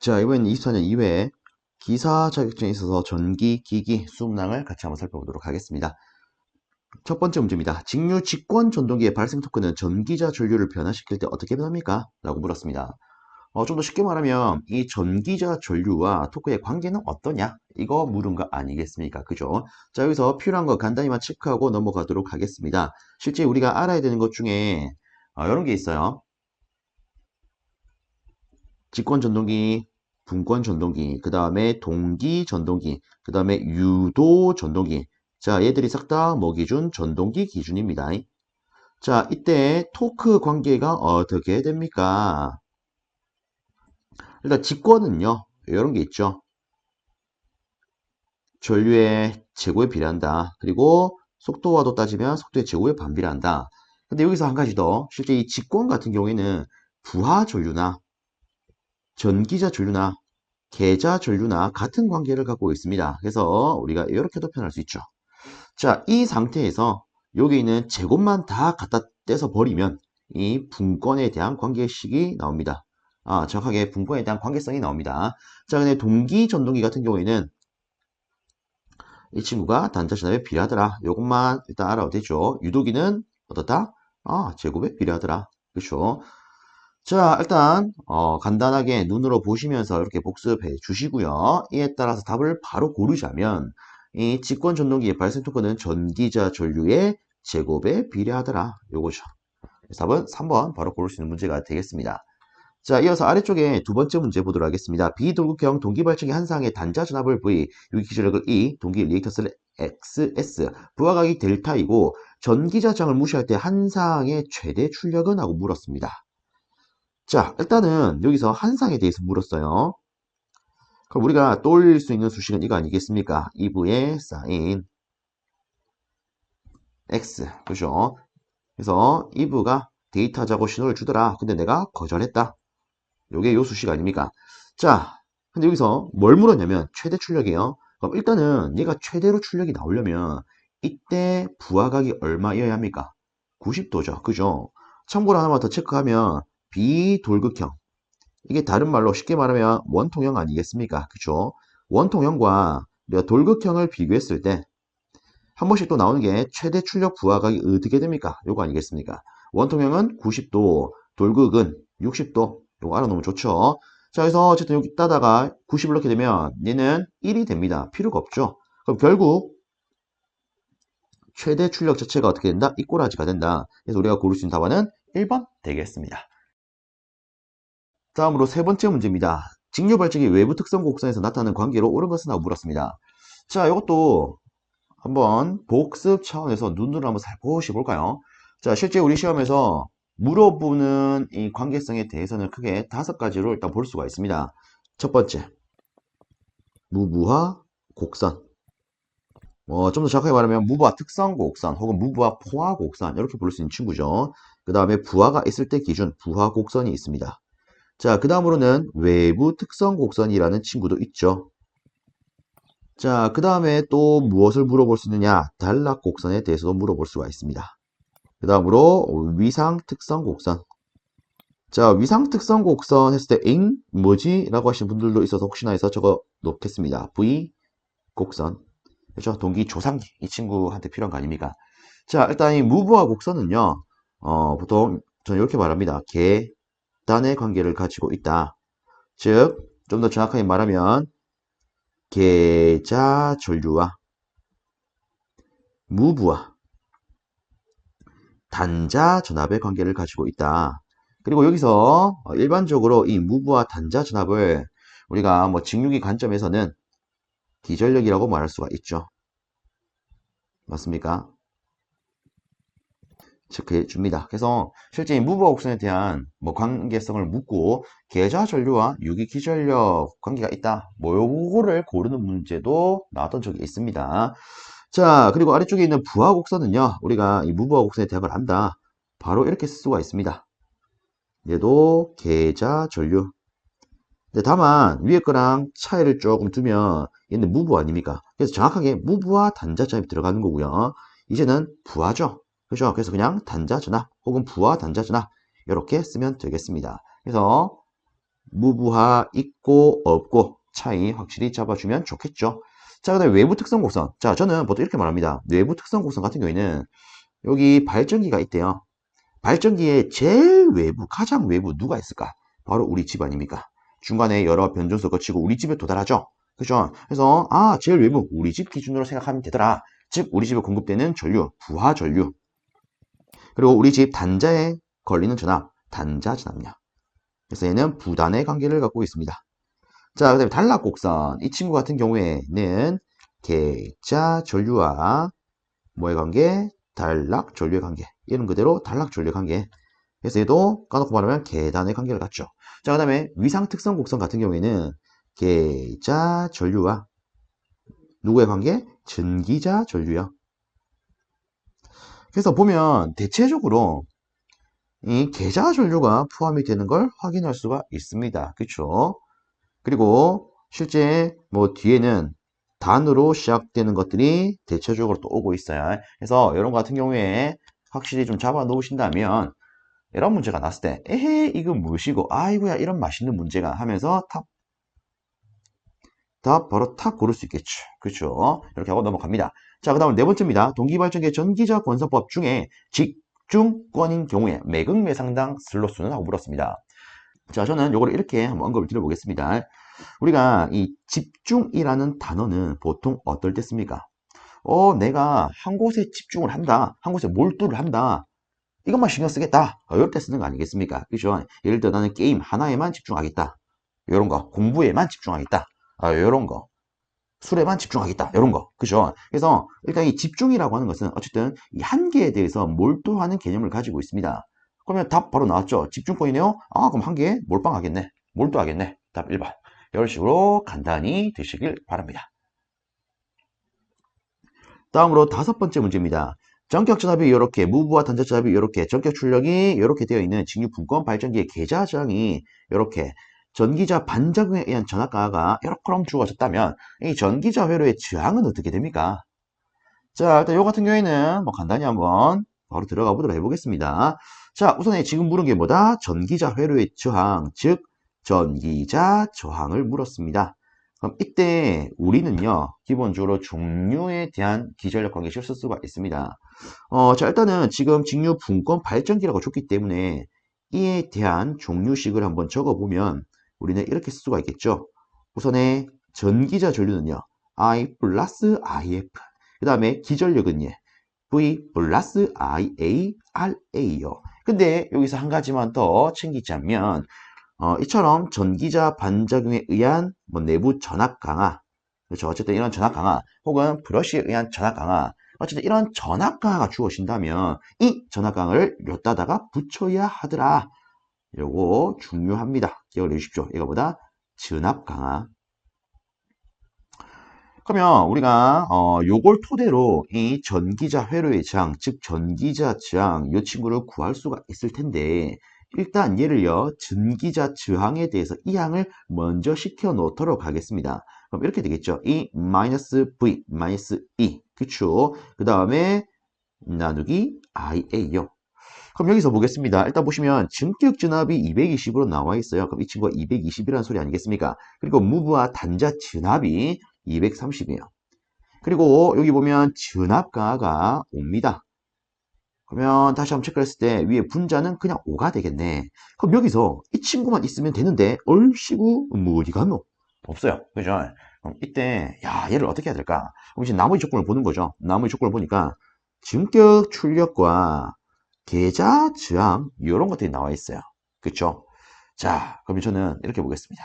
자, 이번엔 24년 2회 기사 자격증에 있어서 전기, 기기, 수음량을 같이 한번 살펴보도록 하겠습니다. 첫 번째 문제입니다. 직류 직권 전동기의 발생 토크는 전기자 전류를 변화시킬 때 어떻게 변합니까? 라고 물었습니다. 좀 더 쉽게 말하면 이 전기자 전류와 토크의 관계는 어떠냐? 이거 물은 거 아니겠습니까? 그죠? 자, 여기서 필요한 거 간단히만 체크하고 넘어가도록 하겠습니다. 실제 우리가 알아야 되는 것 중에 이런 게 있어요. 직권 전동기, 분권 전동기, 그 다음에 동기 전동기, 그 다음에 유도 전동기. 자, 얘들이 싹 다 뭐 기준? 전동기 기준입니다. 자, 이때 토크 관계가 어떻게 됩니까? 일단 직권은요, 이런 게 있죠. 전류의 제곱에 비례한다. 그리고 속도와도 따지면 속도의 제곱에 반비례한다. 근데 여기서 한 가지 더, 실제 이 직권 같은 경우에는 부하 전류나 전기자 전류나 계좌 전류나 같은 관계를 갖고 있습니다. 그래서 우리가 이렇게도 표현할 수 있죠. 자, 이 상태에서 여기 있는 제곱만 다 갖다 떼서 버리면 이 분권에 대한 관계식이 나옵니다. 정확하게 분권에 대한 관계성이 나옵니다. 자, 근데 동기 전동기 같은 경우에는 이 친구가 단자 전압에 비례하더라. 이것만 일단 알아도 되죠. 유도기는 어떻다? 제곱에 비례하더라. 그렇죠. 자, 일단 간단하게 눈으로 보시면서 이렇게 복습해 주시고요. 이에 따라서 답을 바로 고르자면 이 직권 전동기의 발생 토크는 전기자 전류의 제곱에 비례하더라. 요거죠. 그래서 답은 3번 바로 고를 수 있는 문제가 되겠습니다. 자, 이어서 아래쪽에 두 번째 문제 보도록 하겠습니다. 비돌극형 동기발전기 한 쌍의 단자 전압을 V, 유기기전력을 E, 동기 리액턴스를 XS, 부하각이 델타이고 전기자장을 무시할 때 한 쌍의 최대 출력은? 하고 물었습니다. 자, 일단은 여기서 한 쌍에 대해서 물었어요. 그럼 우리가 떠올릴 수 있는 수식은 이거 아니겠습니까? 2부의 사인 X, 그죠? 그래서 2부가 데이터 자고 신호를 주더라. 근데 내가 거절했다. 요게 요 수식 아닙니까? 자, 근데 여기서 뭘 물었냐면 최대 출력이에요. 그럼 일단은 얘가 최대로 출력이 나오려면 이때 부하각이 얼마여야 합니까? 90도죠. 그죠? 참고로 하나만 더 체크하면 비돌극형. 이게 다른 말로 쉽게 말하면 원통형 아니겠습니까? 그죠? 원통형과 우리가 돌극형을 비교했을 때 한 번씩 또 나오는 게 최대 출력 부하각이 어떻게 됩니까? 요거 아니겠습니까? 원통형은 90도, 돌극은 60도. 요거 알아놓으면 좋죠. 자, 그래서 어쨌든 여기 따다가 90을 넣게 되면 얘는 1이 됩니다. 필요가 없죠. 그럼 결국 최대 출력 자체가 어떻게 된다? 이 꼬라지가 된다. 그래서 우리가 고를 수 있는 답안은 1번 되겠습니다. 다음으로 세 번째 문제입니다. 직류 발전기 외부 특성 곡선에서 나타나는 관계로 옳은 것은? 하고 물었습니다. 자, 이것도 한번 복습 차원에서 눈으로 한번 살포시 볼까요? 자, 실제 우리 시험에서 물어보는 이 관계성에 대해서는 크게 5가지로 일단 볼 수가 있습니다. 첫 번째, 무부하 곡선. 좀 더 정확하게 말하면 무부하 특성 곡선 혹은 무부하 포화 곡선 이렇게 볼 수 있는 친구죠. 그 다음에 부하가 있을 때 기준 부하 곡선이 있습니다. 자, 그 다음으로는 외부 특성 곡선이라는 친구도 있죠. 자, 그 다음에 또 무엇을 물어볼 수 있느냐? 단락 곡선에 대해서도 물어볼 수가 있습니다. 그 다음으로 위상 특성 곡선. 자, 위상 특성 곡선 했을 때 뭐지? 라고 하시는 분들도 있어서 혹시나 해서 적어 놓겠습니다. V 곡선. 그렇죠? 동기 조상기. 이 친구한테 필요한 거 아닙니까? 자, 일단 이 무브와 곡선은요. 보통 저는 이렇게 말합니다. 계단의 관계를 가지고 있다. 즉, 좀 더 정확하게 말하면 계좌 전류와 무브와 단자 전압의 관계를 가지고 있다. 그리고 여기서 일반적으로 이 무브와 단자 전압을 우리가 뭐 직류기 관점에서는 기전력이라고 말할 수가 있죠. 맞습니까? 체크해 줍니다. 그래서 실제 이 무브와 곡선에 대한 뭐 관계성을 묻고 계좌 전류와 유기 기전력 관계가 있다. 뭐 요거를 고르는 문제도 나왔던 적이 있습니다. 자, 그리고 아래쪽에 있는 부하 곡선은요. 우리가 이 무브와 곡선의 대학을 안다. 바로 이렇게 쓸 수가 있습니다. 얘도 계좌 전류. 근데 다만 위에 거랑 차이를 조금 두면 얘는 무브 아닙니까? 그래서 정확하게 무브와 단자 전압이 들어가는 거고요. 이제는 부하죠. 그죠? 그래서 그냥 단자 전압 혹은 부하 단자 전압 이렇게 쓰면 되겠습니다. 그래서 무부하 있고 없고 차이 확실히 잡아주면 좋겠죠. 자, 그 다음에 외부 특성 곡선. 자, 저는 보통 이렇게 말합니다. 외부 특성 곡선 같은 경우에는 여기 발전기가 있대요. 발전기의 제일 외부, 가장 외부 누가 있을까? 바로 우리 집 아닙니까? 중간에 여러 변전소 거치고 우리 집에 도달하죠. 그죠? 그래서 제일 외부 우리 집 기준으로 생각하면 되더라. 즉 우리 집에 공급되는 전류, 부하 전류. 그리고 우리 집 단자에 걸리는 전압, 단자 전압량. 그래서 얘는 부단의 관계를 갖고 있습니다. 자, 그 다음에 단락곡선. 이 친구 같은 경우에는 계자 전류와 뭐의 관계? 단락 전류의 관계. 이름 그대로 단락 전류의 관계. 그래서 얘도 까놓고 말하면 계단의 관계를 갖죠. 자, 그 다음에 위상 특성 곡선 같은 경우에는 계자 전류와 누구의 관계? 전기자 전류요. 그래서 보면 대체적으로 이 계자 전류가 포함이 되는 걸 확인할 수가 있습니다. 그렇죠? 그리고 실제 뭐 뒤에는 단으로 시작되는 것들이 대체적으로 또 오고 있어요. 그래서 이런 거 같은 경우에 확실히 좀 잡아 놓으신다면 이런 문제가 났을 때 에헤 이거 무엇이고 아이고야 이런 맛있는 문제가 하면서 답 바로 탁 고를 수 있겠죠. 그렇죠? 이렇게 하고 넘어갑니다. 자, 그 다음 네 번째입니다. 동기발전기의 전기자 권선법 중에 집중권인 경우에 매극매상당 슬롯수는 하고 물었습니다. 자, 저는 요거를 이렇게 한번 언급을 드려보겠습니다. 우리가 이 집중이라는 단어는 보통 어떨 때 씁니까? 내가 한 곳에 집중을 한다. 한 곳에 몰두를 한다. 이것만 신경 쓰겠다. 이럴 때 쓰는 거 아니겠습니까? 그죠? 예를 들어 나는 게임 하나에만 집중하겠다. 이런 거. 공부에만 집중하겠다. 이런 거. 술에만 집중하겠다. 이런 거. 그죠? 그래서 일단 이 집중이라고 하는 것은 어쨌든 이 한계에 대해서 몰두하는 개념을 가지고 있습니다. 그러면 답 바로 나왔죠. 집중권이네요. 그럼 한계에 몰빵하겠네. 몰두하겠네. 답 1번. 이런 식으로 간단히 되시길 바랍니다. 다음으로 다섯 번째 문제입니다. 전격 전압이 이렇게, 무부하 단자 전압이 이렇게, 전격 출력이 이렇게 되어 있는 직류 분권 발전기의 계자 저항이 이렇게 전기자 반작용에 의한 전압 강화가 이렇게 주어졌다면 이 전기자 회로의 저항은 어떻게 됩니까? 자, 일단 요 같은 경우에는 뭐 간단히 한번 바로 들어가 보도록 해보겠습니다. 자, 우선 지금 물은 게 뭐다? 전기자 회로의 저항, 즉 전기자 저항을 물었습니다. 그럼 이때 우리는요, 기본적으로 종류에 대한 기전력 관계식을 쓸 수가 있습니다. 자, 일단은 지금 직류 분권 발전기라고 줬기 때문에 이에 대한 종류식을 한번 적어보면 우리는 이렇게 쓸 수가 있겠죠. 우선에 전기자 전류는요, I 플러스 IF. 그 다음에 기전력은 V 플러스 IA, RA요. 근데 여기서 한 가지만 더 챙기자면 이처럼 전기자 반작용에 의한 뭐 내부 전압 강화, 그렇죠. 어쨌든 이런 전압 강화 혹은 브러쉬에 의한 전압 강화, 어쨌든 이런 전압 강화가 주어진다면 이 전압 강화를 여기다가 붙여야 하더라. 요거 중요합니다. 기억을 해주십시오. 이거보다 전압 강화. 그러면 우리가 요걸 토대로 이 전기자 회로의 저항, 즉 전기자 저항 이 친구를 구할 수가 있을 텐데 일단 얘를요 전기자 저항에 대해서 이 항을 먼저 시켜 놓도록 하겠습니다. 그럼 이렇게 되겠죠. 이 마이너스 V 마이너스 E 그쵸? 그 다음에 나누기 IA요. 그럼 여기서 보겠습니다. 일단 보시면 전격 전압이 220으로 나와 있어요. 그럼 이 친구가 220이라는 소리 아니겠습니까? 그리고 무브와 단자 전압이 230이에요. 그리고 여기 보면 전압 강화가 옵니다. 그러면 다시 한번 체크했을 때 위에 분자는 그냥 5가 되겠네. 그럼 여기서 이 친구만 있으면 되는데 얼씨구 뭐 어디 갔노? 없어요. 그죠? 그럼 이때 얘를 어떻게 해야 될까? 그럼 이제 나머지 조건을 보는 거죠. 나머지 조건을 보니까 전격 출력과 계자 저항 이런 것들이 나와 있어요. 그쵸? 자, 그럼 저는 이렇게 보겠습니다.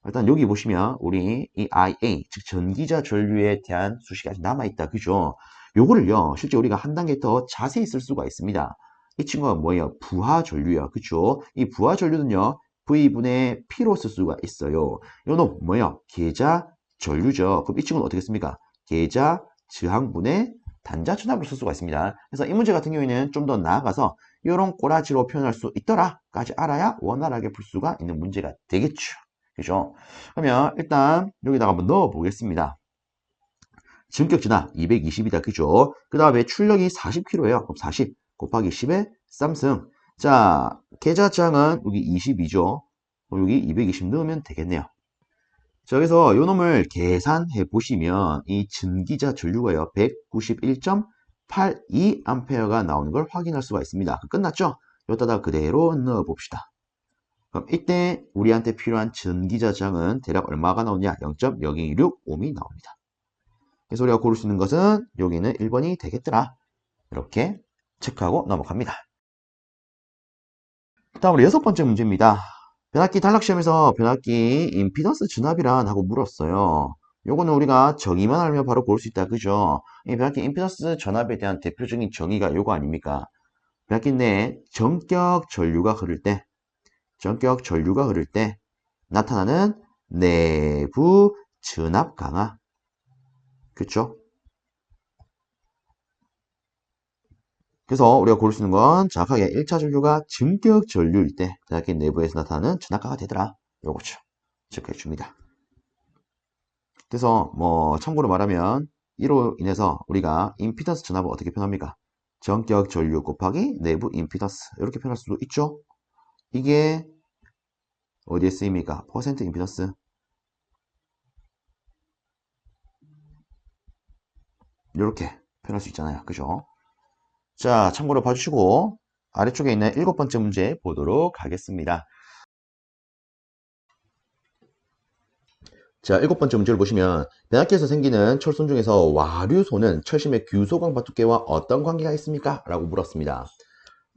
일단 여기 보시면 우리 이 IA, 즉 전기자 전류에 대한 수식이 아직 남아있다. 그죠? 요거를요, 실제 우리가 한 단계 더 자세히 쓸 수가 있습니다. 이 친구가 뭐예요? 부하 전류야. 그쵸? 이 부하 전류는요, V분의 P로 쓸 수가 있어요. 이거는 뭐예요? 계자 전류죠. 그럼 이 친구는 어떻게 씁니까? 계자 저항분의 단자 전압으로 쓸 수가 있습니다. 그래서 이 문제 같은 경우에는 좀 더 나아가서 이런 꼬라지로 표현할 수 있더라까지 알아야 원활하게 풀 수가 있는 문제가 되겠죠. 그죠? 그러면 일단 여기다가 한번 넣어 보겠습니다. 전격 전압 220이다. 그죠? 그 다음에 출력이 40kg예요. 그럼 40 곱하기 10의 쌈승. 자, 계자 저항은 여기 22죠. 여기 220 넣으면 되겠네요. 자, 그래서 요 놈을 계산해 보시면 이 전기자 전류가요 191.82A가 나오는 걸 확인할 수가 있습니다. 끝났죠? 여기다가 그대로 넣어 봅시다. 그럼 이때 우리한테 필요한 전기자장은 대략 얼마가 나오냐? 0.0265옴이 나옵니다. 그래서 우리가 고를 수 있는 것은 여기는 1번이 되겠더라. 이렇게 체크하고 넘어갑니다. 다음으로 6번째 문제입니다. 변압기 단락시험에서 변압기 임피던스 전압이란 하고 물었어요. 요거는 우리가 정의만 알면 바로 볼 수 있다. 그죠? 이 변압기 임피던스 전압에 대한 대표적인 정의가 요거 아닙니까? 변압기 내에 전격 전류가 흐를 때 나타나는 내부 전압 강하. 그쵸? 그래서 우리가 고를 수 있는 건 정확하게 1차 전류가 전격 전류일 때 변압기 내부에서 나타나는 전압 강하 되더라. 요거죠. 체크해 줍니다. 그래서 뭐 참고로 말하면 이로 인해서 우리가 임피던스 전압을 어떻게 표현합니까? 전격 전류 곱하기 내부 임피던스 이렇게 표현할 수도 있죠. 이게 어디에 쓰입니까? 퍼센트 임피던스. 이렇게 표현할 수 있잖아요. 그죠? 자, 참고로 봐주시고 아래쪽에 있는 7번째 문제 보도록 하겠습니다. 자, 7번째 문제를 보시면 변압기에서 생기는 철손 중에서 와류손은 철심의 규소광파 두께와 어떤 관계가 있습니까? 라고 물었습니다.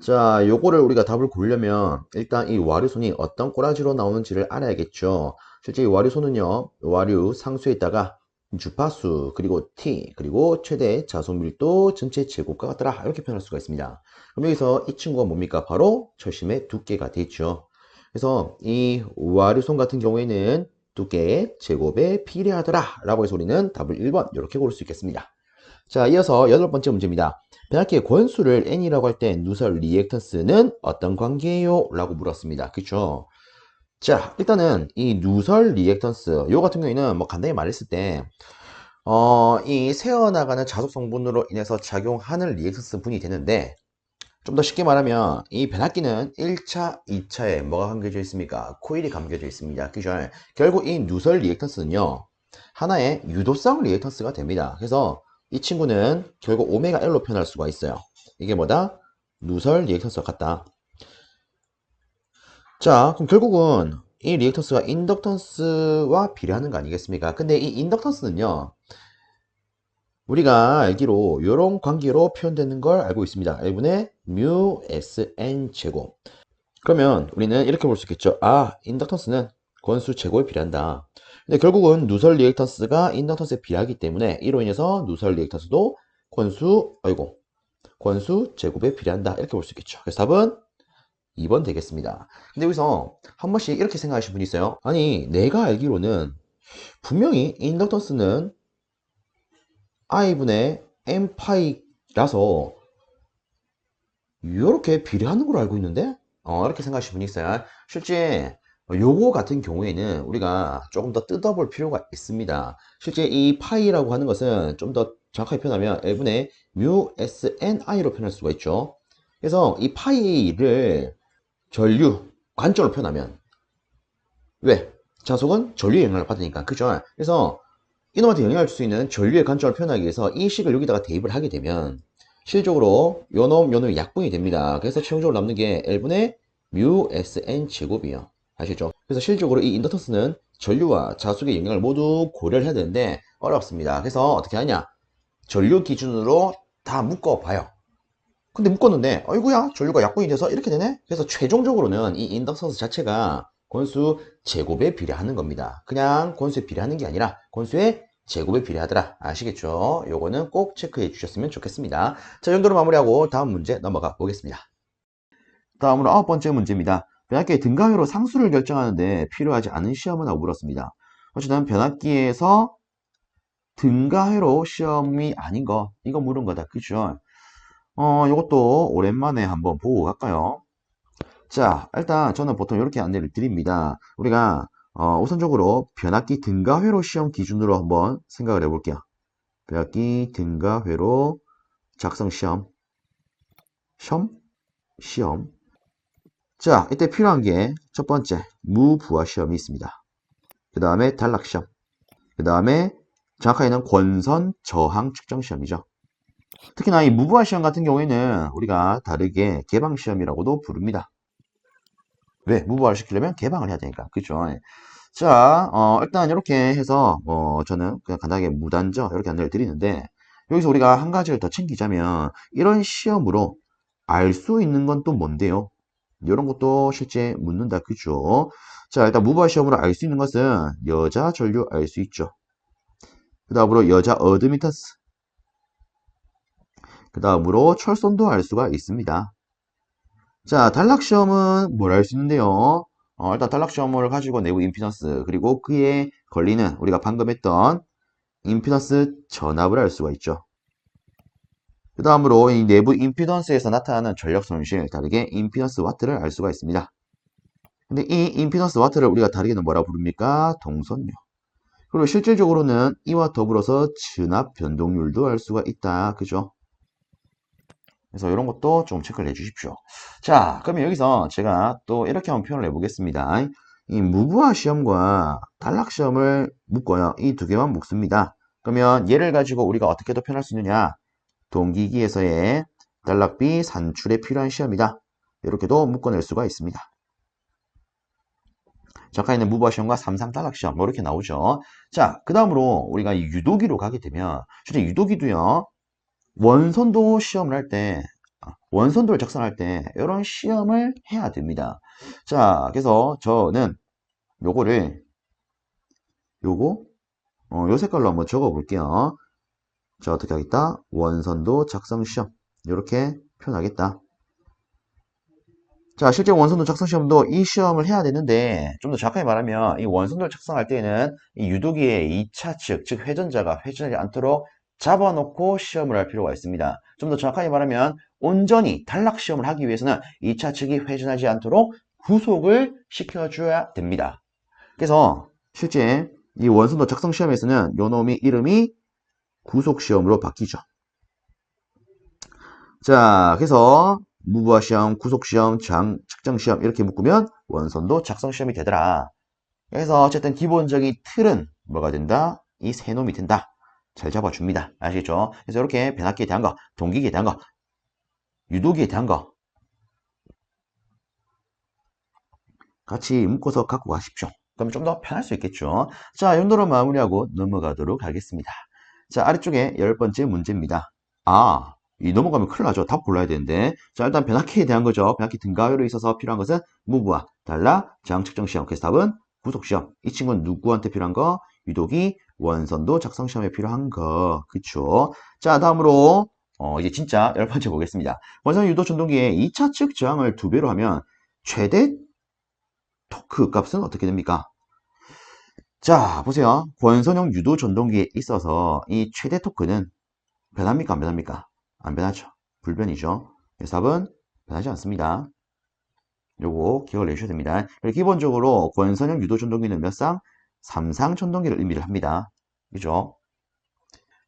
자, 요거를 우리가 답을 고르려면 일단 이 와류손이 어떤 꼬라지로 나오는지를 알아야겠죠. 실제 이 와류손은요, 와류 상수에 있다가 주파수, 그리고 T, 그리고 최대 자손 밀도 전체 제곱과 같더라. 이렇게 표현할 수가 있습니다. 그럼 여기서 이 친구가 뭡니까? 바로 철심의 두께가 되죠. 그래서 이 와류손 같은 경우에는 두께의 제곱에 비례하더라. 라고 해서 우리는 답을 1번 이렇게 고를 수 있겠습니다. 자, 이어서 8번째 문제입니다. 변압기의 권수를 n이라고 할 때 누설 리액턴스는 어떤 관계예요? 라고 물었습니다. 그쵸? 자, 일단은 이 누설 리액턴스 요 같은 경우에는 뭐 간단히 말했을 때 이 새어나가는 자속 성분으로 인해서 작용하는 리액턴스 분이 되는데 좀 더 쉽게 말하면 이 변압기는 1차, 2차에 뭐가 감겨져 있습니까? 코일이 감겨져 있습니다. 그죠? 결국 이 누설 리액턴스는요. 하나의 유도성 리액턴스가 됩니다. 그래서 이 친구는 결국 오메가 L로 표현할 수가 있어요. 이게 뭐다? 누설 리액턴스와 같다. 자, 그럼 결국은 이 리액턴스가 인덕턴스와 비례하는 거 아니겠습니까? 근데 이 인덕턴스는요. 우리가 알기로 이런 관계로 표현되는 걸 알고 있습니다. L분의 mu Sn 제곱. 그러면 우리는 이렇게 볼 수 있겠죠. 아, 인덕턴스는 권수 제곱에 비례한다. 근데 결국은 누설 리액턴스가 인덕턴스에 비례하기 때문에 이로 인해서 누설 리액턴스도 권수 제곱에 비례한다. 이렇게 볼 수 있겠죠. 그래서 답은 2번 되겠습니다. 근데 여기서 한 번씩 이렇게 생각하시는 분이 있어요. 아니, 내가 알기로는 분명히 인덕턴스는 I분의 N파이라서 이렇게 비례하는 걸로 알고 있는데 이렇게 생각하시는 분이 있어요. 실제 요거 같은 경우에는 우리가 조금 더 뜯어볼 필요가 있습니다. 실제 이 파이라고 하는 것은 좀 더 정확하게 표현하면 L분의 mu SNI로 표현할 수가 있죠. 그래서 이 파이를 전류, 관점으로 표현하면 왜? 자속은 전류의 영향을 받으니까. 그죠? 그래서 이놈한테 영향을 줄 수 있는 전류의 관점을 표현하기 위해서 이 식을 여기다가 대입을 하게 되면 실적으로 요놈이 약분이 됩니다. 그래서 최종적으로 남는 게 L분의 mu Sn 제곱이에요. 아시죠? 그래서 실적으로 이 인덕턴스는 전류와 자속의 영향을 모두 고려를 해야 되는데 어렵습니다. 그래서 어떻게 하냐? 전류 기준으로 다 묶어봐요. 근데 묶었는데 어이구야 전류가 약분이 돼서 이렇게 되네? 그래서 최종적으로는 이 인덕턴스 자체가 권수 제곱에 비례하는 겁니다. 그냥 권수에 비례하는 게 아니라 권수의 제곱에 비례하더라. 아시겠죠? 요거는 꼭 체크해 주셨으면 좋겠습니다. 자, 이 정도로 마무리하고 다음 문제 넘어가 보겠습니다. 다음으로 9번째 문제입니다. 변압기의 등가회로 상수를 결정하는데 필요하지 않은 시험은 하고 물었습니다. 어쨌든 변압기에서 등가회로 시험이 아닌 거 이거 물은 거다. 그죠? 이것도 오랜만에 한번 보고 갈까요? 자, 일단 저는 보통 이렇게 안내를 드립니다. 우리가 우선적으로 변압기 등가회로 시험 기준으로 한번 생각을 해볼게요. 변압기 등가회로 작성 시험. 자, 이때 필요한 게 첫 번째, 무부하 시험이 있습니다. 그 다음에 단락 시험. 그 다음에 정확하게는 권선 저항 측정 시험이죠. 특히나 이 무부하 시험 같은 경우에는 우리가 다르게 개방 시험이라고도 부릅니다. 왜? 무부하를 시키려면 개방을 해야 되니까. 그죠? 자, 일단 이렇게 해서, 저는 그냥 간단하게 무단저 이렇게 안내를 드리는데, 여기서 우리가 한 가지를 더 챙기자면, 이런 시험으로 알 수 있는 건 또 뭔데요? 이런 것도 실제 묻는다. 그죠? 자, 일단 무부하 시험으로 알 수 있는 것은 여자 전류 알 수 있죠. 그 다음으로 여자 어드미턴스. 그 다음으로 철선도 알 수가 있습니다. 자, 단락 시험은 뭘 알 수 있는데요? 일단 단락 시험을 가지고 내부 임피던스 그리고 그에 걸리는 우리가 방금 했던 임피던스 전압을 알 수가 있죠. 그 다음으로 이 내부 임피던스에서 나타나는 전력 손실, 다르게 임피던스 와트를 알 수가 있습니다. 근데 이 임피던스 와트를 우리가 다르게는 뭐라 부릅니까? 동선요. 그리고 실질적으로는 이와 더불어서 진압 변동률도 알 수가 있다. 그죠? 그래서 이런 것도 좀 체크를 해 주십시오. 자, 그러면 여기서 제가 또 이렇게 한번 표현을 해보겠습니다. 이 무부하 시험과 단락 시험을 묶어요. 이 두 개만 묶습니다. 그러면 얘를 가지고 우리가 어떻게 더 표현할 수 있느냐? 동기기에서의 단락비 산출에 필요한 시험이다. 이렇게도 묶어낼 수가 있습니다. 잠깐 있는 무부하 시험과 삼상 단락 시험 뭐 이렇게 나오죠. 자, 그 다음으로 우리가 이 유도기로 가게 되면 실제 유도기도요. 원선도 시험을 할 때, 원선도를 작성할 때 이런 시험을 해야 됩니다. 자, 그래서 저는 요거를 요거 요 색깔로 한번 적어 볼게요. 자, 어떻게 하겠다? 원선도 작성 시험 이렇게 표현하겠다. 자, 실제 원선도 작성 시험도 이 시험을 해야 되는데 좀 더 정확하게 말하면 이 원선도를 작성할 때에는 이 유도기의 2차 측, 즉 회전자가 회전하지 않도록 잡아놓고 시험을 할 필요가 있습니다. 좀 더 정확하게 말하면 온전히 단락 시험을 하기 위해서는 2차 측이 회전하지 않도록 구속을 시켜줘야 됩니다. 그래서 실제 이 원선도 작성 시험에서는 요 놈이 이름이 구속 시험으로 바뀌죠. 자, 그래서 무부하 시험, 구속 시험, 장 측정 시험 이렇게 묶으면 원선도 작성 시험이 되더라. 그래서 어쨌든 기본적인 틀은 뭐가 된다? 이 세 놈이 된다. 잘 잡아줍니다. 아시겠죠? 그래서 이렇게 변압기에 대한 거, 동기기에 대한 거, 유도기에 대한 거 같이 묶어서 갖고 가십시오. 그럼 좀 더 편할 수 있겠죠? 자, 이 정도로 마무리하고 넘어가도록 하겠습니다. 자, 아래쪽에 10번째 문제입니다. 아, 이 넘어가면 큰일 나죠. 답 골라야 되는데. 자, 일단 변압기에 대한 거죠. 변압기 등가율에 있어서 필요한 것은 무부하, 달라, 저항 측정 시험. 그래서 답은 구속 시험. 이 친구는 누구한테 필요한 거? 유도기, 원선도 작성 시험에 필요한 거. 그쵸? 자, 다음으로 이제 진짜 10번째 보겠습니다. 원선 유도 전동기의 2차 측 저항을 2배로 하면 최대 토크 값은 어떻게 됩니까? 자, 보세요. 권선형 유도 전동기에 있어서 이 최대 토크는 변합니까? 안 변합니까? 안 변하죠. 불변이죠. 그래서 답은 변하지 않습니다. 요거 기억을 내주셔야 됩니다. 기본적으로 권선형 유도 전동기는 몇 상? 3상 전동기를 의미를 합니다. 그죠?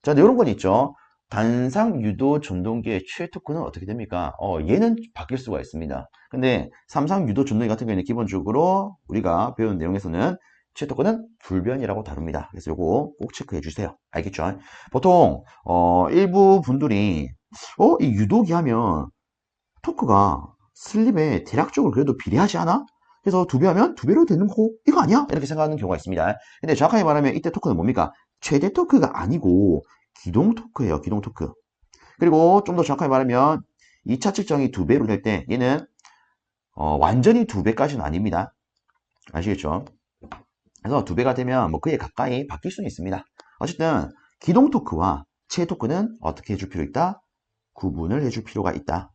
자, 이런 건 있죠. 단상 유도 전동기의 최대 토크는 어떻게 됩니까? 얘는 바뀔 수가 있습니다. 근데 3상 유도 전동기 같은 경우에는 기본적으로 우리가 배운 내용에서는 최대 토크는 불변이라고 다룹니다. 그래서 요거 꼭 체크해 주세요. 알겠죠? 보통 일부 분들이 이 유도기 하면 토크가 슬립에 대략적으로 그래도 비례하지 않아? 그래서 2배 하면 2배로 되는 거 이거 아니야? 이렇게 생각하는 경우가 있습니다. 근데 정확하게 말하면 이때 토크는 뭡니까? 최대 토크가 아니고 기동 토크예요. 기동 토크. 그리고 좀 더 정확하게 말하면 2차 측정이 2배로 될 때 얘는 완전히 2배까지는 아닙니다. 아시겠죠? 그래서 2배가 되면 뭐 그에 가까이 바뀔 수는 있습니다. 어쨌든 기동 토크와 최대 토크는 어떻게 해줄 필요 있다? 구분을 해줄 필요가 있다.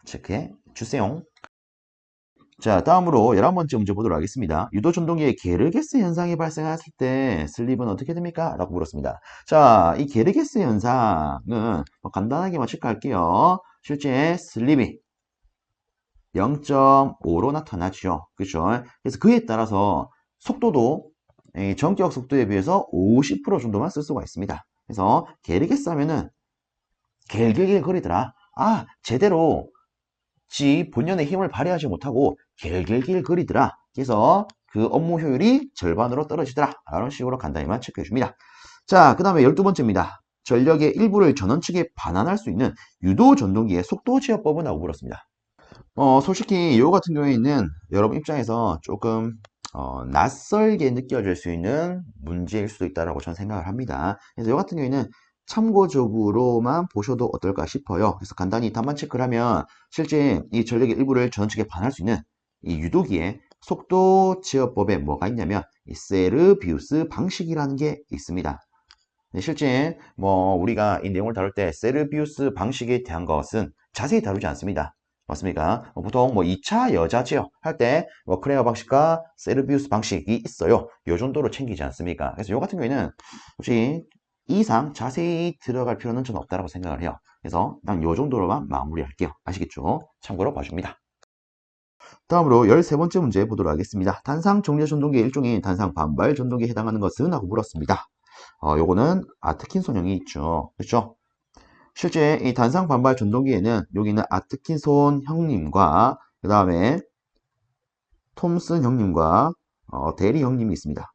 체크해 주세요. 자, 다음으로 11번째 문제 보도록 하겠습니다. 유도 전동기에 게르게스 현상이 발생했을 때 슬립은 어떻게 됩니까? 라고 물었습니다. 자, 이 게르게스 현상은 간단하게만 체크할게요. 실제 슬립이 0.5로 나타나죠. 그렇죠? 그래서 그에 따라서 속도도 전격 속도에 비해서 50% 정도만 쓸 수가 있습니다. 그래서 게르게스 하면은 겔겔겔 거리더라. 아, 제대로 지 본연의 힘을 발휘하지 못하고 길길길 거리더라. 그래서 그 업무 효율이 절반으로 떨어지더라. 이런 식으로 간단히만 체크해 줍니다. 자, 그 다음에 12번째입니다. 전력의 일부를 전원 측에 반환할 수 있는 유도 전동기의 속도 제어법은 하고 물었습니다. 솔직히 이 같은 경우에는 여러분 입장에서 조금 낯설게 느껴질 수 있는 문제일 수도 있다라고 저는 생각을 합니다. 그래서 이 같은 경우에는 참고적으로만 보셔도 어떨까 싶어요. 그래서 간단히 답만 체크를 하면 실제 이 전력의 일부를 전원 측에 반할 수 있는 이 유도기의 속도 제어법에 뭐가 있냐면 이 세르비우스 방식이라는 게 있습니다. 실제 뭐 우리가 이 내용을 다룰 때 세르비우스 방식에 대한 것은 자세히 다루지 않습니다. 맞습니까? 보통 뭐 2차 여자 제어 할 때 뭐 크레어 방식과 세르비우스 방식이 있어요. 요 정도로 챙기지 않습니까? 그래서 요 같은 경우에는 혹시 이상 자세히 들어갈 필요는 전 없다고 생각을 해요. 그래서 딱 요 정도로만 마무리할게요. 아시겠죠? 참고로 봐줍니다. 다음으로 13번째 문제 보도록 하겠습니다. 단상 정제 전동기의 일종인 단상 반발 전동기에 해당하는 것은? 하고 물었습니다. 요거는 아트킨손형이 있죠. 그렇죠? 실제 이 단상 반발 전동기에는 여기는 아트킨손 형님과 그 다음에 톰슨 형님과 대리 형님이 있습니다.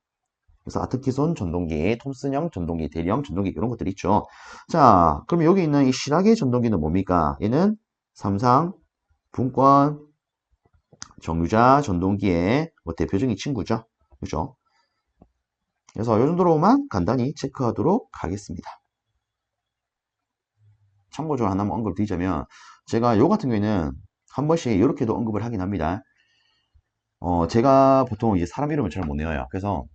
그래서 아트킨손 전동기, 톰슨형 전동기, 대리형 전동기 이런 것들이 있죠. 자, 그러면 여기 있는 이 실하계 전동기는 뭡니까? 얘는 삼상 분권 정유자 전동기의 뭐 대표적인 친구죠. 그죠? 그래서 이 정도로만 간단히 체크하도록 하겠습니다. 참고적으로 하나만 언급드리자면 제가 요 같은 경우에는 한 번씩 이렇게도 언급을 하긴 합니다. 제가 보통 이제 사람 이름을 잘 못 외워요. 그래서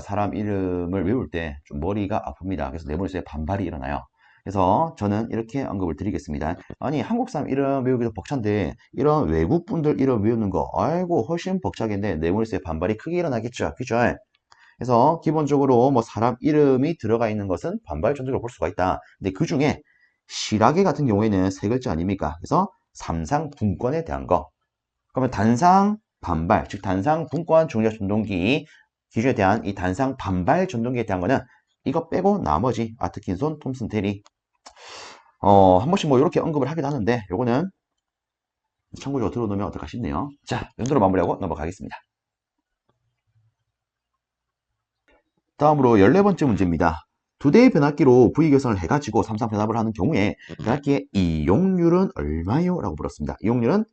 사람 이름을 외울 때 좀 머리가 아픕니다. 그래서 내 머릿속에 반발이 일어나요. 그래서 저는 이렇게 언급을 드리겠습니다. 아니 한국 사람 이름 외우기도 벅찬데 이런 외국 분들 이름 외우는 거 아이고 훨씬 벅차겠는데 내 머릿속에 반발이 크게 일어나겠죠. 그죠? 그래서 기본적으로 뭐 사람 이름이 들어가 있는 것은 반발 전적으로 볼 수가 있다. 근데 그 중에 실하계 같은 경우에는 세 글자 아닙니까? 그래서 삼상 분권에 대한 거. 그러면 단상 반발, 즉 단상 분권 중력 전동기 기준에 대한 이 단상 반발 전동기에 대한 거는 이거 빼고 나머지 아트킨손, 톰슨, 대리 한 번씩 뭐 이렇게 언급을 하기도 하는데 요거는 참고적으로 들어놓으면 어떨까 싶네요. 자, 연도로 마무리하고 넘어가겠습니다. 다음으로 14번째 문제입니다. 두 대의 변압기로 V개선을 해가지고 삼상 변압을 하는 경우에 변압기의 이용률은 얼마요? 라고 물었습니다. 이용률은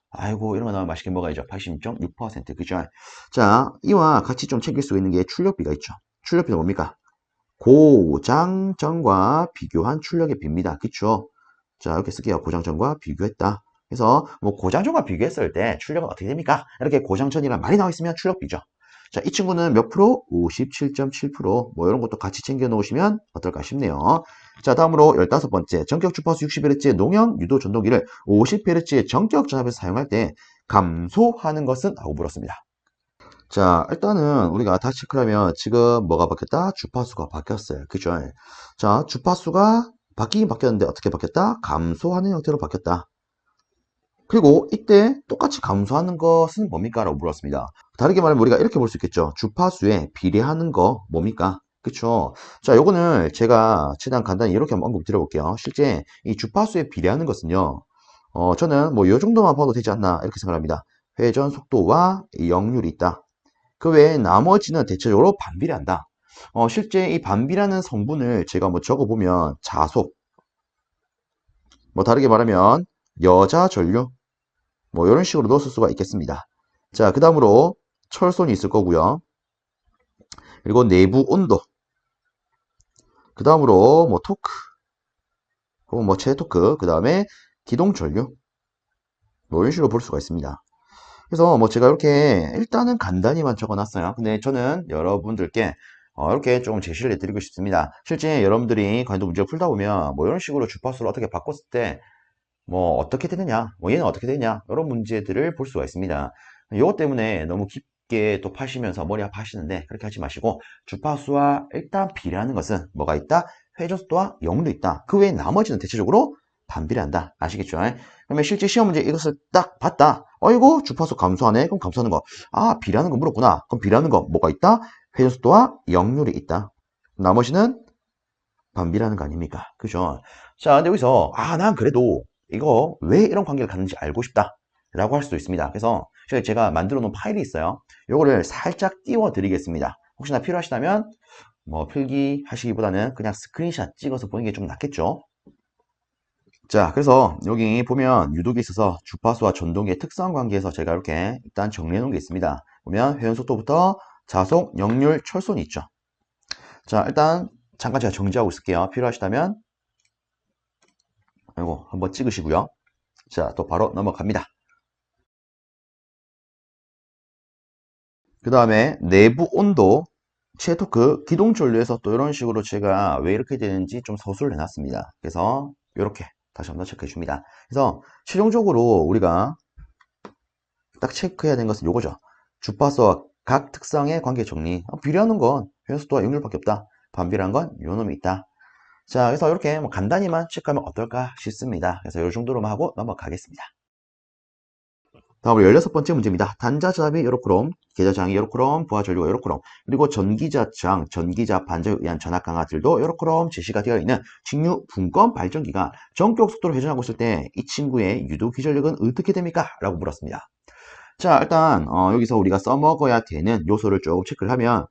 아이고 이런 거 나오면 맛있게 먹어야죠. 80.6% 그죠? 자, 이와 같이 좀 챙길 수 있는 게 출력비가 있죠. 출력비는 뭡니까? 고장전과 비교한 출력의 비입니다. 그쵸? 자, 이렇게 쓸게요. 고장전과 비교했다. 그래서 뭐 고장전과 비교했을 때 출력은 어떻게 됩니까? 이렇게 고장전이란 말이 나와 있으면 출력비죠. 자, 이 친구는 몇 프로? 57.7%. 뭐 이런 것도 같이 챙겨 놓으시면 어떨까 싶네요. 자, 다음으로 15번째. 전격 주파수 60Hz의 농형 유도 전동기를 50Hz의 전격 전압에서 사용할 때 감소하는 것은? 하고 물었습니다. 자, 일단은 우리가 다시 체크를 하면 지금 뭐가 바뀌었다? 주파수가 바뀌었어요. 그죠? 자, 주파수가 바뀌긴 바뀌었는데 어떻게 바뀌었다? 감소하는 형태로 바뀌었다. 그리고 이때 똑같이 감소하는 것은 뭡니까? 라고 물었습니다. 다르게 말하면 우리가 이렇게 볼 수 있겠죠. 주파수에 비례하는 거 뭡니까? 그쵸? 자, 요거는 제가 최대한 간단히 이렇게 한번 언급 드려볼게요. 실제 이 주파수에 비례하는 것은요. 저는 뭐 요 정도만 봐도 되지 않나 이렇게 생각합니다. 회전 속도와 역률이 있다. 그 외에 나머지는 대체적으로 반비례한다. 실제 이 반비라는 성분을 제가 뭐 적어보면 자속, 뭐 다르게 말하면 여자 전류, 뭐 이런 식으로 넣었을 수가 있겠습니다. 자, 그 다음으로 철선이 있을 거고요. 그리고 내부 온도, 그 다음으로 뭐 토크, 혹은 뭐 체토크, 그 다음에 기동 전류, 뭐 이런 식으로 볼 수가 있습니다. 그래서 뭐 제가 이렇게 일단은 간단히만 적어놨어요. 근데 저는 여러분들께 이렇게 조금 제시를 해드리고 싶습니다. 실제 여러분들이 관도 문제를 풀다 보면 뭐 이런 식으로 주파수를 어떻게 바꿨을 때 뭐 어떻게 되느냐, 뭐 얘는 어떻게 되냐 이런 문제들을 볼 수가 있습니다. 이것 때문에 너무 깊게 또 파시면서 머리 아파하시는데 그렇게 하지 마시고 주파수와 일단 비례하는 것은 뭐가 있다? 회전속도와 역도 있다. 그 외에 나머지는 대체적으로 반비례한다. 아시겠죠? 그러면 실제 시험 문제 이것을 딱 봤다. 어이구 주파수 감소하네. 그럼 감소하는 거. 아 비례하는 거 물었구나. 그럼 비례하는 거 뭐가 있다? 회전속도와 역률이 있다. 나머지는 반비례하는 거 아닙니까? 그죠? 자 근데 여기서 난 그래도 이거 왜 이런 관계를 갖는지 알고 싶다 라고 할 수도 있습니다. 그래서 제가 만들어 놓은 파일이 있어요. 요거를 살짝 띄워 드리겠습니다. 혹시나 필요하시다면 뭐 필기 하시기보다는 그냥 스크린샷 찍어서 보는 게 좀 낫겠죠. 자, 그래서 여기 보면 유독에 있어서 주파수와 전동기의 특성 관계에서 제가 이렇게 일단 정리해 놓은 게 있습니다. 보면 회원 속도부터 자속, 역률, 철손이 있죠. 자, 일단 잠깐 제가 정지하고 있을게요. 필요하시다면 이거 한번 찍으시고요. 자, 또 바로 넘어갑니다. 그 다음에 내부 온도, 시토크, 기동 전류에서 또 이런 식으로 제가 왜 이렇게 되는지 좀 서술을 해놨습니다. 그래서 이렇게 다시 한번 체크해 줍니다. 그래서 최종적으로 우리가 딱 체크해야 되는 것은 이거죠. 주파수와 각 특성의 관계 정리. 비례하는 건 회원수도와 역률밖에 없다. 반비례한 건 요놈이 있다. 자, 그래서 이렇게 뭐 간단히만 체크하면 어떨까 싶습니다. 그래서 이 정도로만 하고 넘어가겠습니다. 다음으로 16번째 문제입니다. 단자전압이 요렇게롬, 계좌장이 요렇게롬, 부하전류가 요렇게롬, 그리고 전기자장, 전기자 반자에 의한 전압 강화들도 요렇게롬 제시가 되어 있는 직류 분권 발전기가 전격 속도로 회전하고 있을 때 이 친구의 유도 기전력은 어떻게 됩니까? 라고 물었습니다. 자, 일단 여기서 우리가 써먹어야 되는 요소를 조금 체크를 하면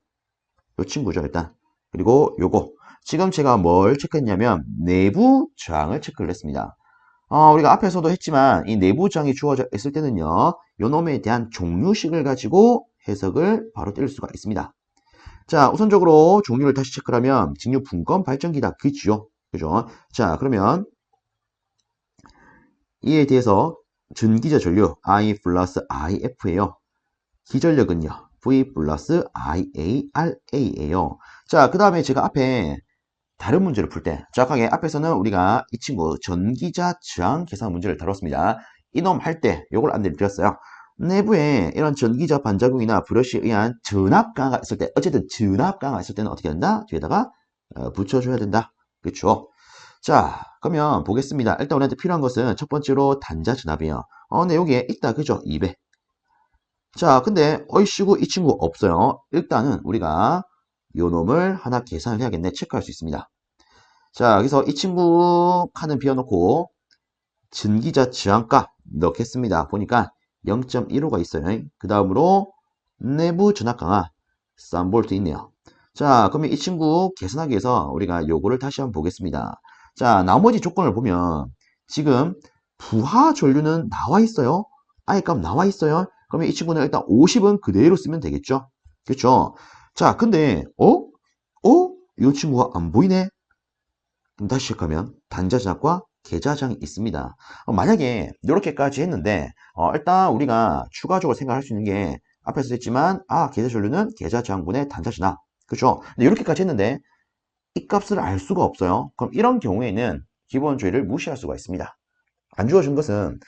요 친구죠, 일단. 그리고 요거. 지금 제가 뭘 체크했냐면 내부 저항을 체크를 했습니다. 우리가 앞에서도 했지만 이 내부 저항이 주어져 있을 때는요. 요 놈에 대한 종류식을 가지고 해석을 바로 때릴 수가 있습니다. 자, 우선적으로 종류를 다시 체크를 하면 직류 분권 발전기다. 그죠? 그죠? 자, 그러면 이에 대해서 전기자 전류 I 플러스 IF예요. 기전력은요. V 플러스 IARA예요. 자, 그 다음에 제가 앞에 다른 문제를 풀 때 정확하게 앞에서는 우리가 이 친구 전기자 저항 계산 문제를 다뤘습니다. 이놈 할 때 요걸 안내를 드렸어요. 내부에 이런 전기자 반작용이나 브러쉬에 의한 전압 강화가 있을 때 어쨌든 전압 강화가 있을 때는 어떻게 된다? 뒤에다가 붙여줘야 된다. 그렇죠? 자, 그러면 보겠습니다. 일단 우리한테 필요한 것은 첫 번째로 단자 전압이에요. 근데 여기에 있다. 그죠? 200. 자, 근데 어이씨구 이 친구 없어요. 일단은 우리가 요 놈을 하나 계산을 해야겠네. 체크할 수 있습니다. 자, 여기서 이 친구 칸은 비워놓고 전기자 저항값 넣겠습니다. 보니까 0.15가 있어요. 그 다음으로 내부 전압 강화 3V 있네요. 자, 그러면 이 친구 계산하기 위해서 우리가 요거를 다시 한번 보겠습니다. 자, 나머지 조건을 보면 지금 부하 전류는 나와 있어요. I값 나와 있어요. 그러면 이 친구는 일단 50은 그대로 쓰면 되겠죠. 그렇죠? 자, 근데 이 친구가 안 보이네? 그럼 다시 시작하면 단자장과 계좌장이 있습니다. 만약에 이렇게까지 했는데 일단 우리가 추가적으로 생각할 수 있는 게 앞에서 했지만 계좌 전류는 계좌장분의 단자전압. 그렇죠? 근데 이렇게까지 했는데 이 값을 알 수가 없어요. 그럼 이런 경우에는 기본주의를 무시할 수가 있습니다. 안 주어준 것은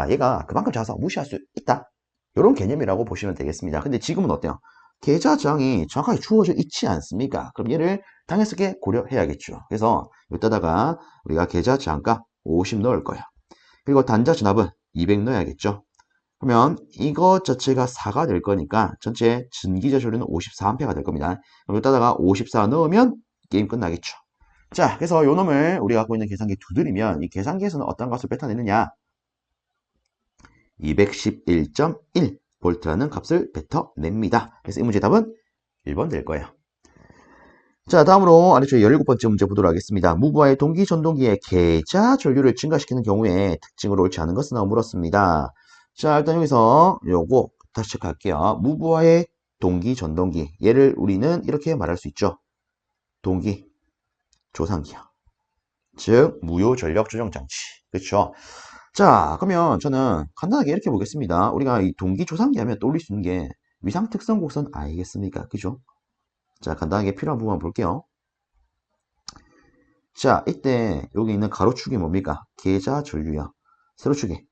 얘가 그만큼 작아서 무시할 수 있다. 이런 개념이라고 보시면 되겠습니다. 근데 지금은 어때요? 계좌장이 정확하게 주어져 있지 않습니까? 그럼 얘를 당연하게 고려해야겠죠. 그래서 여기다가 우리가 계좌장값 50 넣을 거예요. 그리고 단자 전압은 200 넣어야겠죠. 그러면 이것 자체가 4가 될 거니까 전체 전기자 전류는 54A가 될 겁니다. 그럼 여기다가 54 넣으면 게임 끝나겠죠. 자, 그래서 요 놈을 우리가 갖고 있는 계산기 두드리면 이 계산기에서는 어떤 값을 뱉어내느냐? 211.1 볼트라는 값을 뱉어냅니다. 그래서 이 문제 답은 1번 될 거예요. 자, 다음으로 아래쪽 17번째 문제 보도록 하겠습니다. 무부하의 동기 전동기의 계좌 전류를 증가시키는 경우에 특징으로 옳지 않은 것은? 라고 물었습니다. 자, 일단 여기서 요거 다시 체크할게요. 무부하의 동기 전동기, 얘를 우리는 이렇게 말할 수 있죠. 동기 조상기요. 즉 무효 전력 조정 장치. 그렇죠? 자, 그러면 저는 간단하게 이렇게 보겠습니다. 우리가 이 동기 조상기 하면 떠올릴 수 있는 게 위상 특성 곡선 아니겠습니까? 그죠? 자, 간단하게 필요한 부분만 볼게요. 자, 이때 여기 있는 가로축이 뭡니까? 계좌 전류요. 세로축이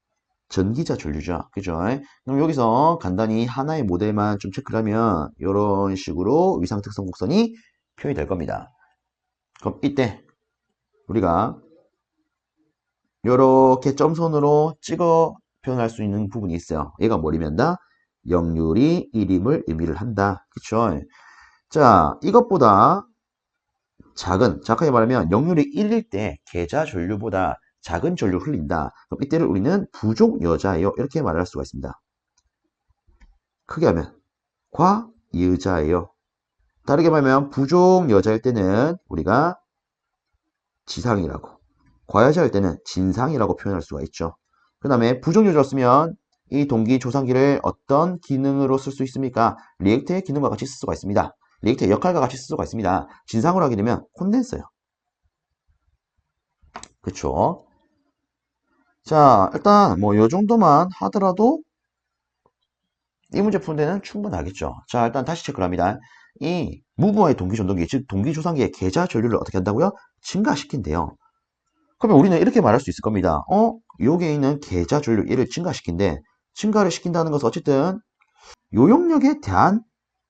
전기자 전류죠. 그죠? 그럼 여기서 간단히 하나의 모델만 좀 체크를 하면 이런 식으로 위상 특성 곡선이 표현이 될 겁니다. 그럼 이때 우리가 이렇게 점선으로 찍어 표현할 수 있는 부분이 있어요. 얘가 뭐리면다? 역률이 1임을 의미를 한다. 그쵸? 자, 이것보다 작은, 정확하게 말하면 역률이 1일 때 계좌 전류보다 작은 전류 흘린다. 그럼 이때를 우리는 부족 여자예요. 이렇게 말할 수가 있습니다. 크게 하면 과여자예요. 다르게 말하면 부족 여자일 때는 우리가 지상이라고, 과여자일 때는 진상이라고 표현할 수가 있죠. 그 다음에 부족 여자로 쓰면 이 동기 조상기를 어떤 기능으로 쓸 수 있습니까? 리액터의 기능과 같이 쓸 수가 있습니다. 리액터의 역할과 같이 쓸 수가 있습니다. 진상으로 하게 되면 콘덴서요. 그쵸? 자, 일단 뭐 요 정도만 하더라도 이 문제 푸는 데는 충분하겠죠. 자, 일단 다시 체크를 합니다. 이 무부하의 동기전동기, 즉 동기조상기의 계좌 전류를 어떻게 한다고요? 증가시킨대요. 그러면 우리는 이렇게 말할 수 있을 겁니다. 여기에 있는 계좌 전류 얘를 증가시킨대. 증가를 시킨다는 것은 어쨌든 요용력에 대한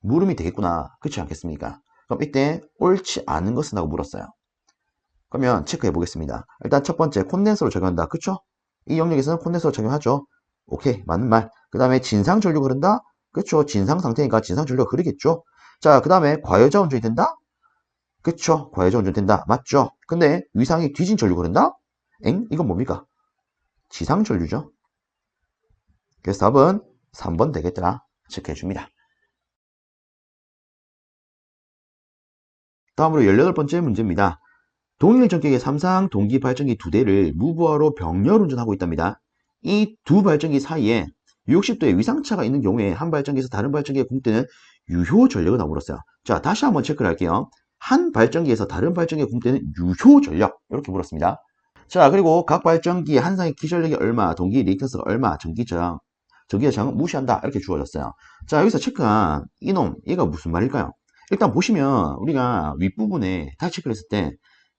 물음이 되겠구나. 그렇지 않겠습니까? 그럼 이때 옳지 않은 것은 하고 물었어요. 그러면 체크해 보겠습니다. 일단 첫 번째 콘덴서로 적용한다. 그쵸? 이 영역에서는 콘덴서로 적용하죠. 오케이, 맞는 말. 그 다음에 진상 전류가 흐른다? 그쵸? 진상 상태니까 진상 전류가 흐르겠죠? 자, 그 다음에 과여자 운전이 된다? 그쵸? 과여자 운전이 된다. 맞죠? 근데 위상이 뒤진 전류가 흐른다? 이건 뭡니까? 지상 전류죠. 그래서 답은 3번 되겠더라. 체크해 줍니다. 다음으로 18번째 문제입니다. 동일 전격의 삼상 동기 발전기 2대를 무부하로 병렬 운전하고 있답니다. 이 두 발전기 사이에 60도의 위상차가 있는 경우에 한 발전기에서 다른 발전기에 공급되는 유효 전력을 나물었어요. 자, 다시 한번 체크를 할게요. 한 발전기에서 다른 발전기에 공급되는 유효 전력, 이렇게 물었습니다. 자, 그리고 각 발전기 한 상의 기전력이 얼마, 동기 리액턴스가 얼마, 전기저항은 무시한다, 이렇게 주어졌어요. 자, 여기서 체크한 이놈, 얘가 무슨 말일까요? 일단 보시면 우리가 윗부분에 다시 체크를 했을 때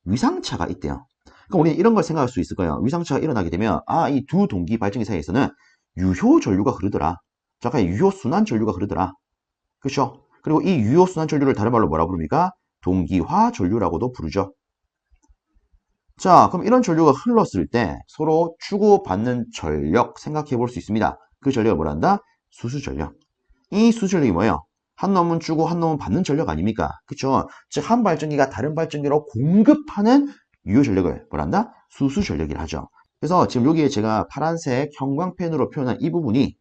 위상차가 있대요. 그럼 우리는 이런 걸 생각할 수 있을 거예요. 위상차가 일어나게 되면 이 두 동기 발전기 사이에서는 유효 전류가 흐르더라. 잠깐 유효 순환 전류가 흐르더라. 그렇죠? 그리고 이 유효 순환 전류를 다른 말로 뭐라 부릅니까? 동기화 전류라고도 부르죠. 자, 그럼 이런 전류가 흘렀을 때 서로 주고받는 전력 생각해 볼 수 있습니다. 그 전력을 뭐라 한다? 수수전력. 이 수수전력이 뭐예요? 한 놈은 주고 한 놈은 받는 전력 아닙니까? 그쵸? 즉, 한 발전기가 다른 발전기로 공급하는 유효 전력을 뭐라 한다? 수수 전력이라 하죠. 그래서 지금 여기에 제가 파란색 형광펜으로 표현한 이 부분이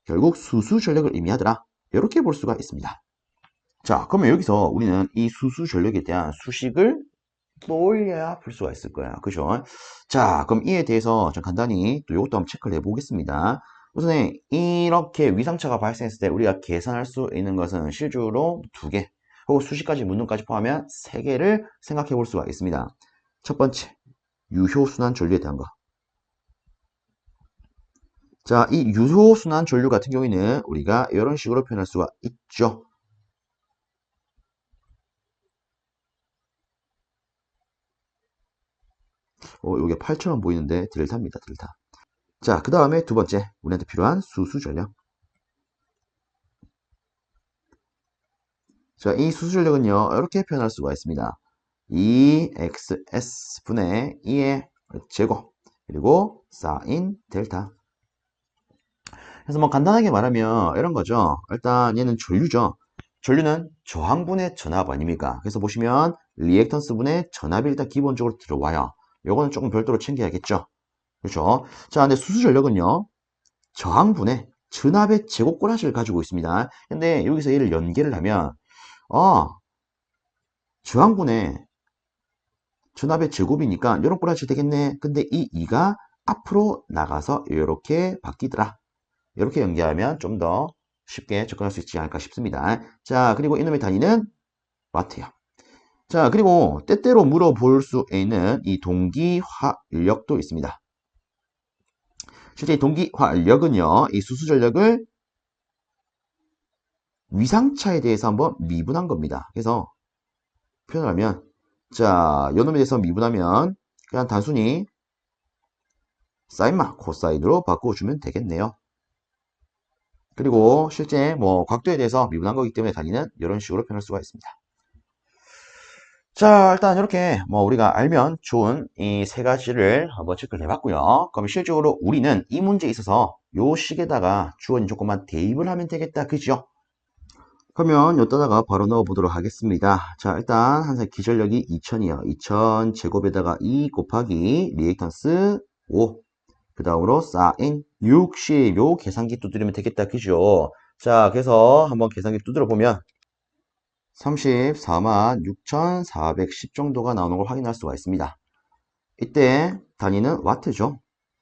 결국 수수 전력을 의미하더라. 이렇게 볼 수가 있습니다. 자, 그러면 여기서 우리는 이 수수 전력에 대한 수식을 떠올려야 풀 수가 있을 거예요. 그죠? 자, 그럼 이에 대해서 좀 간단히 또 이것도 한번 체크를 해보겠습니다. 우선 이렇게 위상차가 발생했을 때 우리가 계산할 수 있는 것은 실제로 2개, 혹은 수식까지 문동까지 포함하면 3개를 생각해 볼 수가 있습니다. 첫 번째, 유효순환 전류에 대한 거. 자, 이 유효순환 전류 같은 경우에는 우리가 이런 식으로 표현할 수가 있죠. 이게 8처럼 보이는데 델타입니다, 델타. 자, 그 다음에 두 번째, 우리한테 필요한 수수 전력. 자, 이 수수 전력은요, 이렇게 표현할 수가 있습니다. 2xs 분의 2의 제곱, 그리고 사인 델타. 그래서 뭐 간단하게 말하면 이런 거죠. 일단 얘는 전류죠. 전류는 저항분의 전압 아닙니까? 그래서 보시면 리액턴스 분의 전압이 일단 기본적으로 들어와요. 요거는 조금 별도로 챙겨야겠죠. 그렇죠? 자, 근데 수수 전력은요, 저항분의 전압의 제곱 꼬라지를 가지고 있습니다. 근데 여기서 얘를 연계를 하면 저항분의 전압의 제곱이니까 이런 꼬라지 되겠네. 근데 이 2가 앞으로 나가서 이렇게 바뀌더라. 이렇게 연계하면 좀 더 쉽게 접근할 수 있지 않을까 싶습니다. 자, 그리고 이놈의 단위는 와트요. 자, 그리고 때때로 물어볼 수 있는 이 동기화력도 있습니다. 실제 이 동기화력은요, 이 수수전력을 위상차에 대해서 한번 미분한 겁니다. 그래서 표현하면, 자, 요놈에 대해서 미분하면 그냥 단순히 사인마, 코사인으로 바꿔주면 되겠네요. 그리고 실제 뭐 각도에 대해서 미분한 거기 때문에 단위는 이런 식으로 표현할 수가 있습니다. 자, 일단 이렇게 뭐 우리가 알면 좋은 이 3가지를 한번 체크를 해봤고요. 그럼 실질적으로 우리는 이 문제에 있어서 요 식에다가 주어진 조건만 대입을 하면 되겠다. 그죠? 그러면 여기다가 바로 넣어 보도록 하겠습니다. 자, 일단 항상 기전력이 2000이요. 2000 제곱에다가 2 곱하기 리액턴스 5. 그 다음으로 쌓인 60. 요 계산기 두드리면 되겠다. 그죠? 자, 그래서 한번 계산기 두드려 보면 34만 6,410 정도가 나오는 걸 확인할 수가 있습니다. 이때 단위는 와트죠.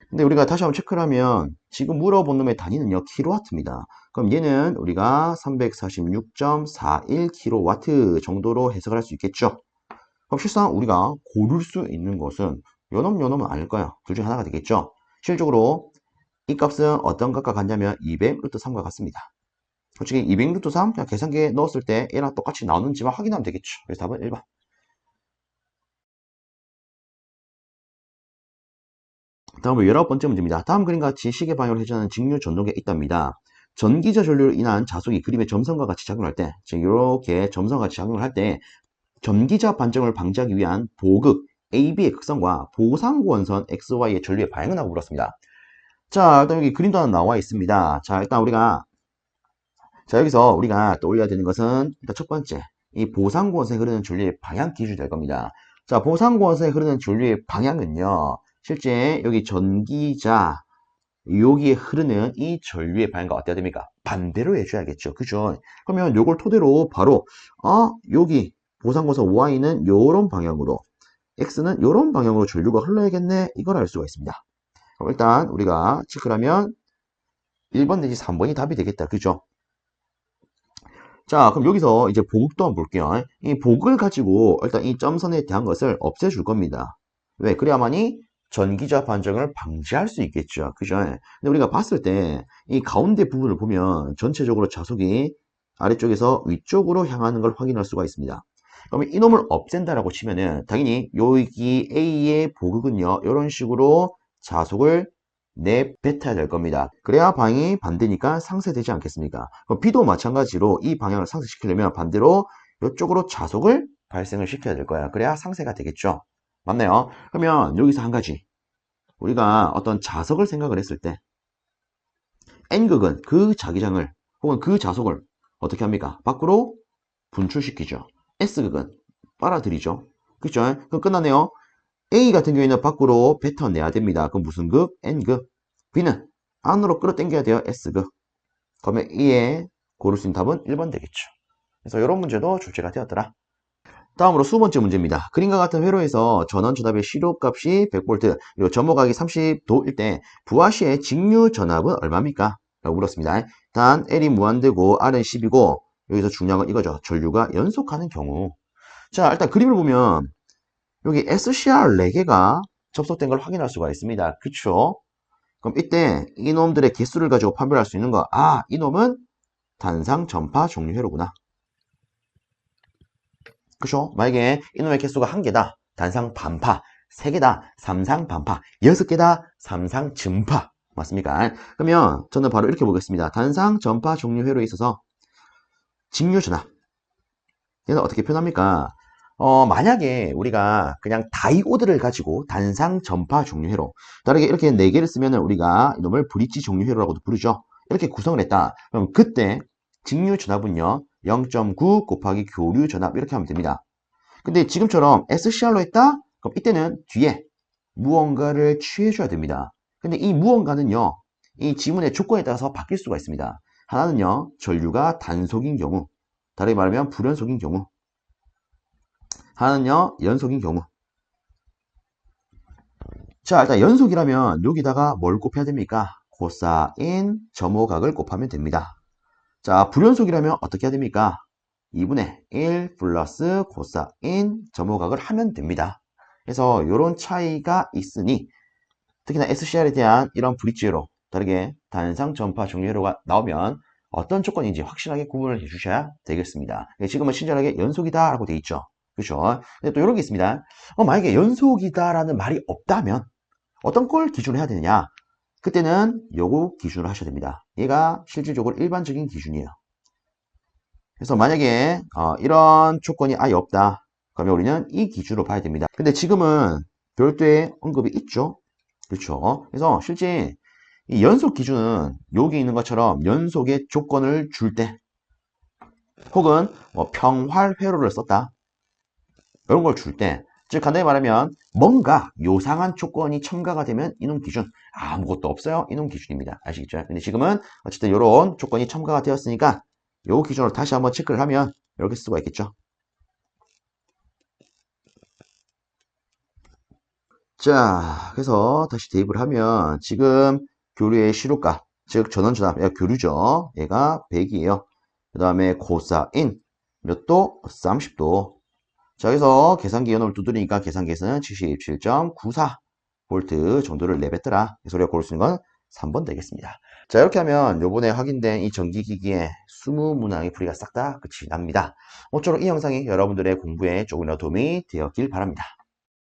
근데 우리가 다시 한번 체크를 하면 지금 물어본 놈의 단위는요 킬로와트입니다. 그럼 얘는 우리가 346.41 킬로와트 정도로 해석을 할 수 있겠죠. 그럼 실상 우리가 고를 수 있는 것은 요놈은 아닐 거예요. 둘 중 하나가 되겠죠. 실질적으로 이 값은 어떤 값과 같냐면 200루트 3과 같습니다. 솔직히 200루트 3 그냥 계산기에 넣었을 때 얘랑 똑같이 나오는지만 확인하면 되겠죠. 그래서 답은 1번. 다음으로 19번째 문제입니다. 다음 그림과 같이 시계 방향으로 회전하는 직류 전동기가 있답니다. 전기자 전류로 인한 자속이 그림의 점선과 같이 작용할 때, 즉 이렇게 점선과 같이 작용을 할 때 전기자 반정을 방지하기 위한 보극 AB의 극성과 보상원선 XY의 전류의 방향은 하고 물었습니다. 자, 일단 여기 그림도 하나 나와 있습니다. 자, 일단 여기서 우리가 떠올려야 되는 것은 일단 첫 번째, 이 보상원선에 흐르는 전류의 방향 기준이 될 겁니다. 자, 보상원선에 흐르는 전류의 방향은요, 실제 여기 전기자 여기에 흐르는 이 전류의 방향과 어때야 됩니까? 반대로 해줘야겠죠. 그죠? 그러면 요걸 토대로 바로 여기 보상고사 Y는 요런 방향으로 X는 요런 방향으로 전류가 흘러야겠네. 이걸 알 수가 있습니다. 그럼 일단 우리가 체크를 하면 1번 내지 3번이 답이 되겠다. 그죠? 자, 그럼 여기서 이제 보극도 한번 볼게요. 이 보극을 가지고 일단 이 점선에 대한 것을 없애줄 겁니다. 왜? 그래야만이 전기자 반정을 방지할 수 있겠죠. 그죠? 근데 우리가 봤을 때 이 가운데 부분을 보면 전체적으로 자속이 아래쪽에서 위쪽으로 향하는 걸 확인할 수가 있습니다. 그러면 이놈을 없앤다라고 치면은 당연히 여기 A의 보극은요. 이런 식으로 자속을 내뱉어야 될 겁니다. 그래야 방이 반대니까 상쇄되지 않겠습니까? 그럼 B도 마찬가지로 이 방향을 상쇄시키려면 반대로 이쪽으로 자속을 발생을 시켜야 될 거야. 그래야 상쇄가 되겠죠. 맞나요? 그러면 여기서 한 가지. 우리가 어떤 자석을 생각을 했을 때 N극은 그 자기장을 혹은 그 자석을 어떻게 합니까? 밖으로 분출시키죠. S극은 빨아들이죠. 그렇죠? 그럼 끝나네요. A 같은 경우에는 밖으로 뱉어내야 됩니다. 그럼 무슨 극? N극. B는 안으로 끌어당겨야 돼요. S극. 그러면 E에 고를 수 있는 답은 1번 되겠죠. 그래서 이런 문제도 출제가 되었더라. 다음으로 20번째 문제입니다. 그림과 같은 회로에서 전원 전압의 시료값이 100V, 그리고 점호각이 30도일 때 부하 시의 직류 전압은 얼마입니까? 라고 물었습니다. 단 L이 무한대고 R은 10이고 여기서 중요한 건 이거죠. 전류가 연속하는 경우. 자, 일단 그림을 보면 여기 SCR 4개가 접속된 걸 확인할 수가 있습니다. 그쵸? 그럼 이때 이놈들의 개수를 가지고 판별할 수 있는 거, 이놈은 단상 전파 종류 회로구나. 그쵸? 만약에 이놈의 개수가 1개다. 단상 반파. 3개다. 삼상 반파. 6개다. 삼상 증파. 맞습니까? 그러면 저는 바로 이렇게 보겠습니다. 단상 전파 종류 회로에 있어서 직류 전압. 얘는 어떻게 표현합니까? 만약에 우리가 그냥 다이오드를 가지고 단상 전파 종류 회로. 다르게 이렇게 4개를 쓰면 우리가 이놈을 브릿지 종류 회로라고도 부르죠. 이렇게 구성을 했다. 그럼 그때 직류 전압은요. 0.9 곱하기 교류 전압 이렇게 하면 됩니다. 근데 지금처럼 SCR로 했다? 그럼 이때는 뒤에 무언가를 취해줘야 됩니다. 근데 이 무언가는요, 이 지문의 조건에 따라서 바뀔 수가 있습니다. 하나는요, 전류가 단속인 경우, 다르게 말하면 불연속인 경우, 하나는요, 연속인 경우. 자, 일단 연속이라면 여기다가 뭘 곱해야 됩니까? 코사인 점호각을 곱하면 됩니다. 자, 불연속이라면 어떻게 해야 됩니까? 2분의 1 플러스 코사인 점호각을 하면 됩니다. 그래서 이런 차이가 있으니 특히나 SCR에 대한 이런 브릿지회로 다르게 단상 전파 종류회로가 나오면 어떤 조건인지 확실하게 구분을 해주셔야 되겠습니다. 지금은 친절하게 연속이다 라고 되어 있죠. 그렇죠? 근데 또 이런 게 있습니다. 만약에 연속이다라는 말이 없다면 어떤 걸 기준으로 해야 되느냐? 그때는 요거 기준으로 하셔야 됩니다. 얘가 실질적으로 일반적인 기준이에요. 그래서 만약에 이런 조건이 아예 없다. 그러면 우리는 이 기준으로 봐야 됩니다. 근데 지금은 별도의 언급이 있죠. 그렇죠. 그래서 실제 이 연속 기준은 여기 있는 것처럼 연속의 조건을 줄 때 혹은 뭐 평활 회로를 썼다. 이런 걸 줄 때, 즉 간단히 말하면 뭔가 요상한 조건이 첨가가 되면 이놈 기준, 아무것도 없어요. 이놈 기준입니다. 아시겠죠? 근데 지금은 어쨌든 이런 조건이 첨가가 되었으니까 요 기준으로 다시 한번 체크를 하면 이렇게 쓸 수가 있겠죠. 자, 그래서 다시 대입을 하면 지금 교류의 시료가, 즉 전원전압, 얘가 교류죠. 얘가 100이에요. 그 다음에 코사인 몇 도? 30도. 자, 여기서 계산기 연호를 두드리니까 계산기에서는 77.94 볼트 정도를 내뱉더라. 그래서 우리가 고를 수 있는 건 3번 되겠습니다. 자, 이렇게 하면 요번에 확인된 이 전기기기의 20문항의 풀이가 싹 다 끝이 납니다. 모쪼록 이 영상이 여러분들의 공부에 조금이라도 도움이 되었길 바랍니다.